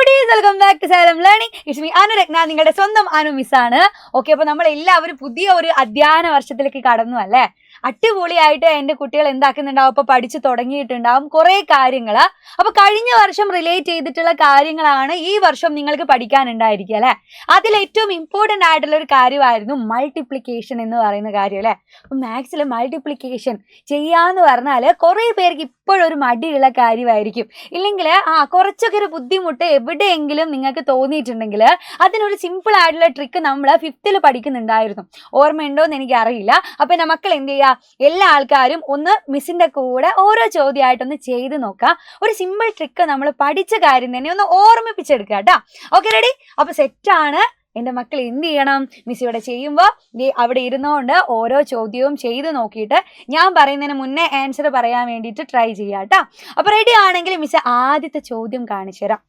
കുട്ടീസ്, welcome back to Xylem learning. It's me Anurathna, നിങ്ങളുടെ സ്വന്തം Anu മിസ്സാണ്. Okay, അപ്പോൾ നമ്മൾ എല്ലാവരും പുതിയ ഒരു അധ്യയന വർഷത്തിലേക്ക് കടന്നു അല്ലേ? അടിപൊളിയായിട്ട് എൻ്റെ കുട്ടികൾ എന്താക്കുന്നുണ്ടാവും, ഇപ്പോൾ പഠിച്ചു തുടങ്ങിയിട്ടുണ്ടാവും കുറേ കാര്യങ്ങൾ. അപ്പോൾ കഴിഞ്ഞ വർഷം റിലേറ്റ് ചെയ്തിട്ടുള്ള കാര്യങ്ങളാണ് ഈ വർഷം നിങ്ങൾക്ക് പഠിക്കാനുണ്ടായിരിക്കുക അല്ലേ? അതിൽ ഏറ്റവും ഇമ്പോർട്ടൻ്റ് ആയിട്ടുള്ള ഒരു കാര്യമായിരുന്നു മൾട്ടിപ്ലിക്കേഷൻ എന്ന് പറയുന്ന കാര്യം അല്ലേ? അപ്പം മാത്സിൽ മൾട്ടിപ്ലിക്കേഷൻ ചെയ്യാന്ന് പറഞ്ഞാൽ കുറേ പേർക്ക് ഇപ്പോഴൊരു മടിയുള്ള കാര്യമായിരിക്കും. ഇല്ലെങ്കിൽ കുറച്ചൊക്കെ ഒരു ബുദ്ധിമുട്ട് എവിടെയെങ്കിലും നിങ്ങൾക്ക് തോന്നിയിട്ടുണ്ടെങ്കിൽ അതിനൊരു സിമ്പിൾ ആയിട്ടുള്ള ട്രിക്ക് നമ്മൾ 5th പഠിക്കുന്നുണ്ടായിരുന്നു. ഓർമ്മയുണ്ടോ എന്ന് എനിക്കറിയില്ല. അപ്പം എൻ്റെ മക്കൾ എന്ത് ചെയ്യുക, എല്ലാ ആൾക്കാരും ഒന്ന് മിസ്സിൻ്റെ കൂടെ ഓരോ ചോദ്യമായിട്ടൊന്ന് ചെയ്ത് നോക്കാം. ഒരു സിമ്പിൾ ട്രിക്ക് നമ്മൾ പഠിച്ച കാര്യം തന്നെ ഒന്ന് ഓർമ്മിപ്പിച്ചെടുക്കുക കേട്ടോ. Okay, ready? അപ്പോൾ സെറ്റാണ്. എൻ്റെ മക്കൾ എന്ത് ചെയ്യണം, മിസ് ഇവിടെ ചെയ്യുമ്പോൾ അവിടെ ഇരുന്നുകൊണ്ട് ഓരോ ചോദ്യവും ചെയ്ത് നോക്കിയിട്ട് ഞാൻ പറയുന്നതിന് മുന്നേ ആൻസർ പറയാൻ വേണ്ടിയിട്ട് ട്രൈ ചെയ്യാം കേട്ടോ. അപ്പോൾ റെഡി ആണെങ്കിൽ മിസ് ആദ്യത്തെ ചോദ്യം കാണിച്ചു തരാം.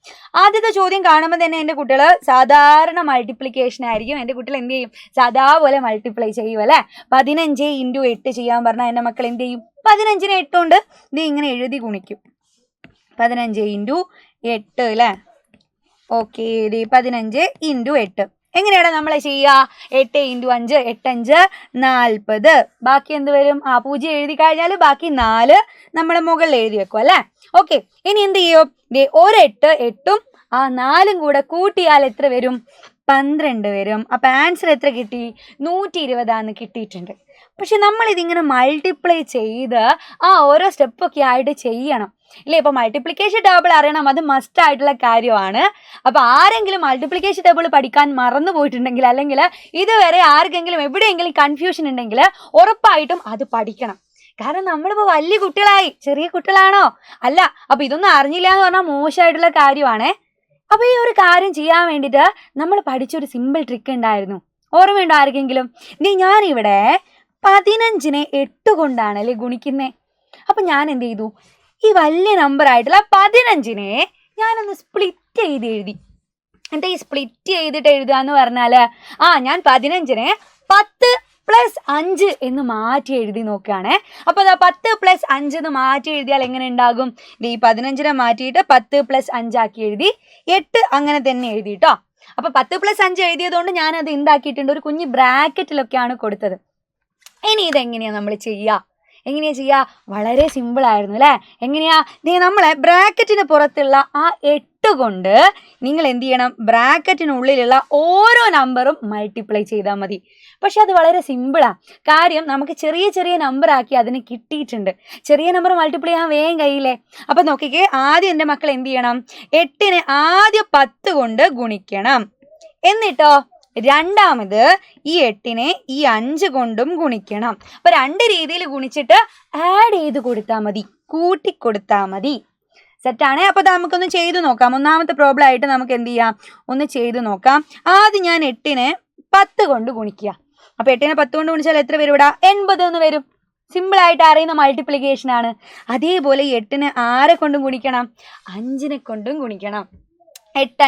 ആദ്യത്തെ ചോദ്യം കാണുമ്പോൾ തന്നെ എൻ്റെ കുട്ടികൾ സാധാരണ മൾട്ടിപ്ലിക്കേഷൻ ആയിരിക്കും. എൻ്റെ കുട്ടികൾ എന്ത് ചെയ്യും, സാധാ പോലെ മൾട്ടിപ്ലൈ ചെയ്യും അല്ലേ? 15 × 8 ചെയ്യാൻ പറഞ്ഞാൽ എൻ്റെ മക്കൾ എന്ത് ചെയ്യും, 15നെ 8 കൊണ്ട് ഇത് ഇങ്ങനെ എഴുതി ഗുണിക്കും. 15 × 8 അല്ലേ? ഓക്കെ, 15 × 8 എങ്ങനെയാണ് നമ്മൾ ചെയ്യുക? 8 × 5 8 5 40. ബാക്കി എന്ത് വരും? 0 എഴുതി കഴിഞ്ഞാൽ ബാക്കി 4 നമ്മൾ മുകളിൽ എഴുതി വെക്കും അല്ലേ? ഓക്കെ, ഇനി എന്ത് ചെയ്യും, ഒരു 8ഉം 4ഉം കൂടെ കൂട്ടിയാൽ എത്ര വരും? 12 വരും. അപ്പം ആൻസർ എത്ര കിട്ടി? 120 കിട്ടിയിട്ടുണ്ട്. പക്ഷെ നമ്മളിതിങ്ങനെ മൾട്ടിപ്ലൈ ചെയ്ത് ഓരോ സ്റ്റെപ്പൊക്കെ ആയിട്ട് ചെയ്യണം ഇല്ലേ? ഇപ്പോൾ മൾട്ടിപ്ലിക്കേഷൻ ടേബിൾ അറിയണം, അത് മസ്റ്റ് ആയിട്ടുള്ള കാര്യമാണ്. അപ്പോൾ ആരെങ്കിലും മൾട്ടിപ്ലിക്കേഷൻ ടേബിൾ പഠിക്കാൻ മറന്നു പോയിട്ടുണ്ടെങ്കിൽ, അല്ലെങ്കിൽ ഇതുവരെ ആർക്കെങ്കിലും എവിടെയെങ്കിലും കൺഫ്യൂഷൻ ഉണ്ടെങ്കിൽ ഉറപ്പായിട്ടും അത് പഠിക്കണം. കാരണം നമ്മളിപ്പോൾ വലിയ കുട്ടികളായി, ചെറിയ കുട്ടികളാണോ? അല്ല. അപ്പോൾ ഇതൊന്നും അറിഞ്ഞില്ല എന്ന് പറഞ്ഞാൽ മോശമായിട്ടുള്ള കാര്യമാണേ. അപ്പോൾ ഈ ഒരു കാര്യം ചെയ്യാൻ വേണ്ടിയിട്ട് നമ്മൾ പഠിച്ചൊരു സിമ്പിൾ ട്രിക്ക് ഉണ്ടായിരുന്നു. ഓർമ്മയുണ്ടോ ആർക്കെങ്കിലും? ഞാനിവിടെ 15നെ 8 കൊണ്ടാണ് അല്ലേ ഗുണിക്കുന്നത്. അപ്പം ഞാൻ എന്ത് ചെയ്തു, ഈ വലിയ നമ്പർ ആയിട്ടുള്ള 15നെ ഞാനൊന്ന് സ്പ്ലിറ്റ് ചെയ്ത് എഴുതി. എന്താ ഈ സ്പ്ലിറ്റ് ചെയ്തിട്ട് എഴുതുക എന്ന് പറഞ്ഞാൽ, ഞാൻ 15നെ 10 + 5 എന്ന് മാറ്റി എഴുതി നോക്കുകയാണേ. അപ്പോൾ 10 + 5 എന്ന് മാറ്റി എഴുതിയാൽ എങ്ങനെ ഉണ്ടാകും? ഈ 15നെ മാറ്റിയിട്ട് 10 + 5 ആക്കി എഴുതി, 8 അങ്ങനെ തന്നെ എഴുതി കേട്ടോ. അപ്പോൾ 10 + 5 എഴുതിയതുകൊണ്ട് ഞാനത് എന്താക്കിയിട്ടുണ്ട്, ഒരു കുഞ്ഞ് ബ്രാക്കറ്റിലൊക്കെയാണ് കൊടുത്തത്. ഇനി ഇതെങ്ങനെയാണ് നമ്മൾ ചെയ്യുക? എങ്ങനെയാണ് ചെയ്യുക? വളരെ സിമ്പിളായിരുന്നു അല്ലേ? എങ്ങനെയാ? നമ്മളെ ബ്രാക്കറ്റിന് പുറത്തുള്ള 8 കൊണ്ട് നിങ്ങൾ എന്ത് ചെയ്യണം, ബ്രാക്കറ്റിനുള്ളിലുള്ള ഓരോ നമ്പറും മൾട്ടിപ്ലൈ ചെയ്താൽ മതി. പക്ഷെ അത് വളരെ സിമ്പിളാണ്. കാര്യം നമുക്ക് ചെറിയ ചെറിയ നമ്പർ ആക്കി അതിന് കിട്ടിയിട്ടുണ്ട്. ചെറിയ നമ്പർ മൾട്ടിപ്ലൈ ചെയ്യാൻ വേഗം കഴിയില്ലേ? അപ്പം നോക്കിക്കേ, ആദ്യം എൻ്റെ മക്കൾ എന്ത് ചെയ്യണം, 8നെ ആദ്യം 10 കൊണ്ട് ഗുണിക്കണം. എന്നിട്ടോ രണ്ടാമത് ഈ 8നെ ഈ 5 കൊണ്ടും ഗുണിക്കണം. അപ്പൊ 2 രീതിയിൽ ഗുണിച്ചിട്ട് ആഡ് ചെയ്ത് കൊടുത്താൽ മതി, കൂട്ടിക്കൊടുത്താൽ മതി. സെറ്റാണ്. അപ്പൊ നമുക്കൊന്ന് ചെയ്തു നോക്കാം. ഒന്നാമത്തെ പ്രോബ്ലം ആയിട്ട് നമുക്ക് എന്ത് ചെയ്യാം, ഒന്ന് ചെയ്തു നോക്കാം. ആദ്യം ഞാൻ 8നെ 10 കൊണ്ട് ഗുണിക്കുക. അപ്പൊ 8നെ 10 കൊണ്ട് ഗുണിച്ചാൽ എത്ര വരും? ഇവിടെ 80 എന്ന് വരും. സിമ്പിൾ ആയിട്ട് അറിയുന്ന മൾട്ടിപ്ലിക്കേഷൻ ആണ്. അതേപോലെ 8നെ ആരെ കൊണ്ടും ഗുണിക്കണം? 5നെ കൊണ്ടും ഗുണിക്കണം. 8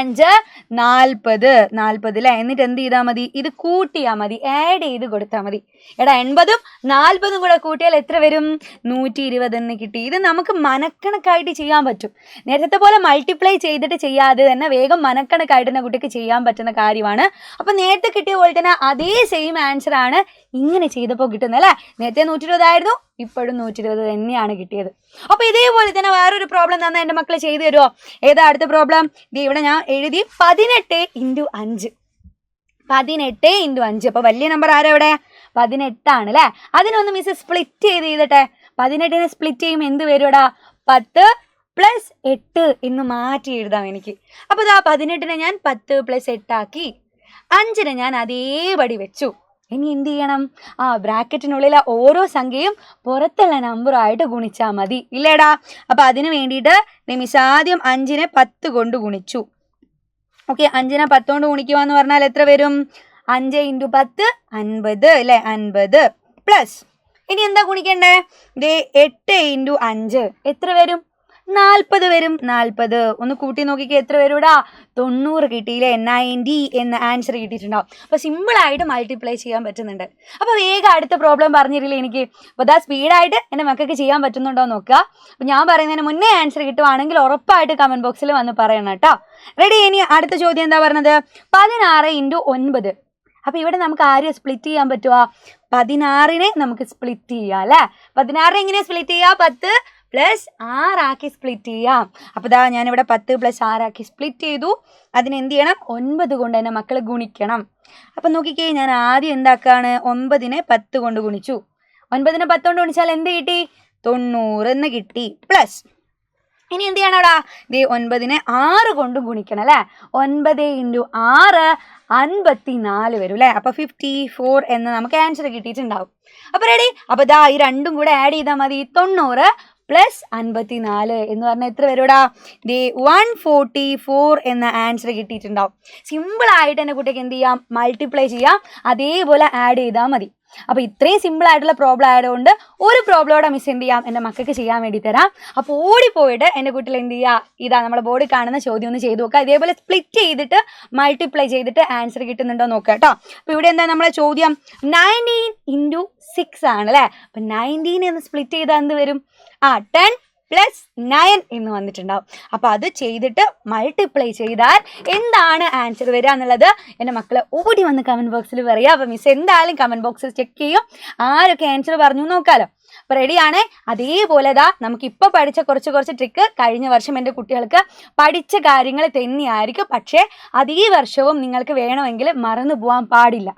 5 40 അല്ലേ? എന്നിട്ട് എന്ത് ചെയ്താൽ മതി, ഇത് കൂട്ടിയാൽ മതി, ആഡ് ചെയ്ത് കൊടുത്താൽ മതി. 80ഉം 40ഉം കൂടെ കൂട്ടിയാൽ എത്ര വരും? 120 എന്ന് കിട്ടി. ഇത് നമുക്ക് മനക്കണക്കായിട്ട് ചെയ്യാൻ പറ്റും. നേരത്തെ പോലെ മൾട്ടിപ്ലൈ ചെയ്തിട്ട് ചെയ്യാതെ തന്നെ വേഗം മനക്കണക്കായിട്ട് തന്നെ കുട്ടിക്ക് ചെയ്യാൻ പറ്റുന്ന കാര്യമാണ്. അപ്പം നേരത്തെ കിട്ടിയ പോലെ തന്നെ അതേ സെയിം ആൻസർ ആണ് ഇങ്ങനെ ചെയ്തപ്പോൾ കിട്ടുന്നത് അല്ലേ? നേരത്തെ 120 ആയിരുന്നു, ഇപ്പോഴും 120 തന്നെയാണ് കിട്ടിയത്. അപ്പോൾ ഇതേപോലെ തന്നെ വേറൊരു പ്രോബ്ലം തന്നെ എൻ്റെ മക്കൾ ചെയ്തു തരുമോ? ഏതാ അടുത്ത പ്രോബ്ലം? ഇവിടെ ഞാൻ എഴുതി 18 × 5. 18 × 5. അപ്പോൾ വലിയ നമ്പർ ആരാ ഇവിടെ? 18 ആണ് അല്ലേ? അതിനൊന്ന് മിസ് സ്പ്ലിറ്റ് ചെയ്തിട്ടെ. 18നെ സ്പ്ലിറ്റ് ചെയ്യുമ്പോൾ എന്ത് വരും ഇവിടെ? 10 + 8 എന്ന് മാറ്റി എഴുതാം എനിക്ക്. അപ്പോൾ 18നെ ഞാൻ 10 + 8 ആക്കി, 5നെ ഞാൻ അതേപടി വെച്ചു. ഇനി എന്ത് ചെയ്യണം? ബ്രാക്കറ്റിനുള്ളിലെ ഓരോ സംഖ്യയും പുറത്തുള്ള നമ്പറായിട്ട് ഗുണിച്ചാൽ മതി ഇല്ലേടാ? അപ്പം അതിന് വേണ്ടിയിട്ട് മിസ് ആദ്യം 5നെ 10 കൊണ്ട് ഗുണിച്ചു. ഓക്കെ, 5നെ 10 കൊണ്ട് ഗുണിക്കുക എന്ന് പറഞ്ഞാൽ എത്ര വരും? 5 × 10 50 അല്ലേ? 50 പ്ലസ് ഇനി എന്താ ഗുണിക്കണ്ടേ? 8 × 5 എത്ര വരും? 40 വരും. 40 ഒന്ന് കൂട്ടി നോക്കിക്കേ എത്ര വരൂടാ? 90 കിട്ടിയില്ലേ? 90 എന്ന ആൻസർ കിട്ടിയിട്ടുണ്ടാവും. അപ്പോൾ സിമ്പിളായിട്ട് മൾട്ടിപ്ലൈ ചെയ്യാൻ പറ്റുന്നുണ്ട്. അപ്പോൾ വേഗം അടുത്ത പ്രോബ്ലം പറഞ്ഞിരില്ലേ എനിക്ക്? അപ്പോൾ അതാ സ്പീഡായിട്ട് എൻ്റെ മക്കൾക്ക് ചെയ്യാൻ പറ്റുന്നുണ്ടോ എന്ന് നോക്കുക. അപ്പോൾ ഞാൻ പറയുന്നതിന് മുന്നേ ആൻസർ കിട്ടുവാണെങ്കിൽ ഉറപ്പായിട്ട് കമൻറ്റ് ബോക്സിൽ വന്ന് പറയണം കേട്ടോ. റെഡി? ഇനി അടുത്ത ചോദ്യം എന്താ പറഞ്ഞത്? 16 × 9. അപ്പോൾ ഇവിടെ നമുക്ക് ആരെയും സ്പ്ലിറ്റ് ചെയ്യാൻ പറ്റുമോ? 16നെ നമുക്ക് സ്പ്ലിറ്റ് ചെയ്യാം അല്ലേ? 16 എങ്ങനെ സ്പ്ലിറ്റ് ചെയ്യാം? 10 + 6 ആക്കി സ്പ്ലിറ്റ് ചെയ്യാം. അപ്പോൾ ഇതാ ഞാനിവിടെ 10 + 6 ആക്കി സ്പ്ലിറ്റ് ചെയ്തു. അതിനെന്ത് ചെയ്യണം? 9 കൊണ്ട് തന്നെ മക്കൾ ഗുണിക്കണം. അപ്പം നോക്കിക്കേ, ഞാൻ ആദ്യം എന്താക്കാണ്? 9നെ 10 കൊണ്ട് ഗുണിച്ചു. 9നെ 10 കൊണ്ട് ഗുണിച്ചാൽ എന്ത് കിട്ടി? 90 എന്ന് കിട്ടി. പ്ലസ് ഇനി എന്ത് ചെയ്യണം അവിടെ? 9നെ 6 കൊണ്ട് ഗുണിക്കണം അല്ലേ? 9 × 6 54 വരും അല്ലേ? അപ്പോൾ 54 എന്ന് നമുക്ക് ആൻസർ കിട്ടിയിട്ടുണ്ടാവും. അപ്പോൾ റെഡി? അപ്പോൾ ഇതാ ഈ രണ്ടും കൂടെ ആഡ് ചെയ്താൽ മതി. 90 + 54 എന്ന് പറഞ്ഞാൽ എത്ര വരൂടാ? 144 എന്ന ആൻസർ കിട്ടിയിട്ടുണ്ടാവും. സിമ്പിളായിട്ട് എൻ്റെ കുട്ടിക്ക് എന്ത് ചെയ്യാം? മൾട്ടിപ്ലൈ ചെയ്യാം. അതേപോലെ ആഡ് ചെയ്താൽ മതി. അപ്പോൾ ഇത്രയും സിമ്പിളായിട്ടുള്ള പ്രോബ്ലം ആയതുകൊണ്ട് ഒരു പ്രോബ്ലോടെ മിസ് എന്ത് ചെയ്യാം? എൻ്റെ മക്കൾക്ക് ചെയ്യാൻ വേണ്ടി തരാം. അപ്പോൾ ഓടിപ്പോയിട്ട് എൻ്റെ കുട്ടികൾ എന്ത് ചെയ്യുക? ഇതാ നമ്മുടെ ബോർഡിൽ കാണുന്ന ചോദ്യം ഒന്ന് ചെയ്ത് നോക്കുക. ഇതേപോലെ സ്പ്ലിറ്റ് ചെയ്തിട്ട് മൾട്ടിപ്ലൈ ചെയ്തിട്ട് ആൻസർ കിട്ടുന്നുണ്ടോ നോക്കുക കേട്ടോ. അപ്പോൾ ഇവിടെ എന്താ നമ്മളെ ചോദ്യം? 19 × 6 ആണ് അല്ലേ? അപ്പം 19 എന്ന് സ്പ്ലിറ്റ് ചെയ്താൽ എന്ത് വരും? 10 + 9 എന്ന് വന്നിട്ടുണ്ടാവും. അപ്പോൾ അത് ചെയ്തിട്ട് മൾട്ടിപ്ലൈ ചെയ്താൽ എന്താണ് ആൻസർ വരിക എന്നുള്ളത് എൻ്റെ മക്കൾ ഓടി വന്ന് കമൻറ്റ് ബോക്സിൽ പറയുക. അപ്പോൾ മിസ് എന്തായാലും കമൻറ്റ് ബോക്സിൽ ചെക്ക് ചെയ്യും ആരൊക്കെ ആൻസർ പറഞ്ഞു നോക്കാമല്ലോ. അപ്പോൾ റെഡിയാണേ? അതേപോലെ നമുക്കിപ്പോൾ പഠിച്ച കുറച്ച് ട്രിക്ക് കഴിഞ്ഞ വർഷം എൻ്റെ കുട്ടികൾക്ക് പഠിച്ച കാര്യങ്ങൾ തന്നെയായിരിക്കും. പക്ഷേ അതേ വർഷവും നിങ്ങൾക്ക് വേണമെങ്കിൽ മറന്നു പോകാൻ പാടില്ല.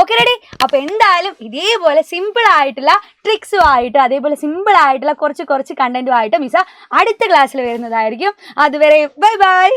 Okay ready? അപ്പോൾ എന്തായാലും ഇതേപോലെ സിമ്പിളായിട്ടുള്ള ട്രിക്സുമായിട്ട് അതേപോലെ സിമ്പിളായിട്ടുള്ള കുറച്ച് കണ്ടന്റുമായിട്ട് മിസ് അടുത്ത ക്ലാസ്സിൽ വരുന്നതായിരിക്കും. അതുവരെ ബൈ ബൈ.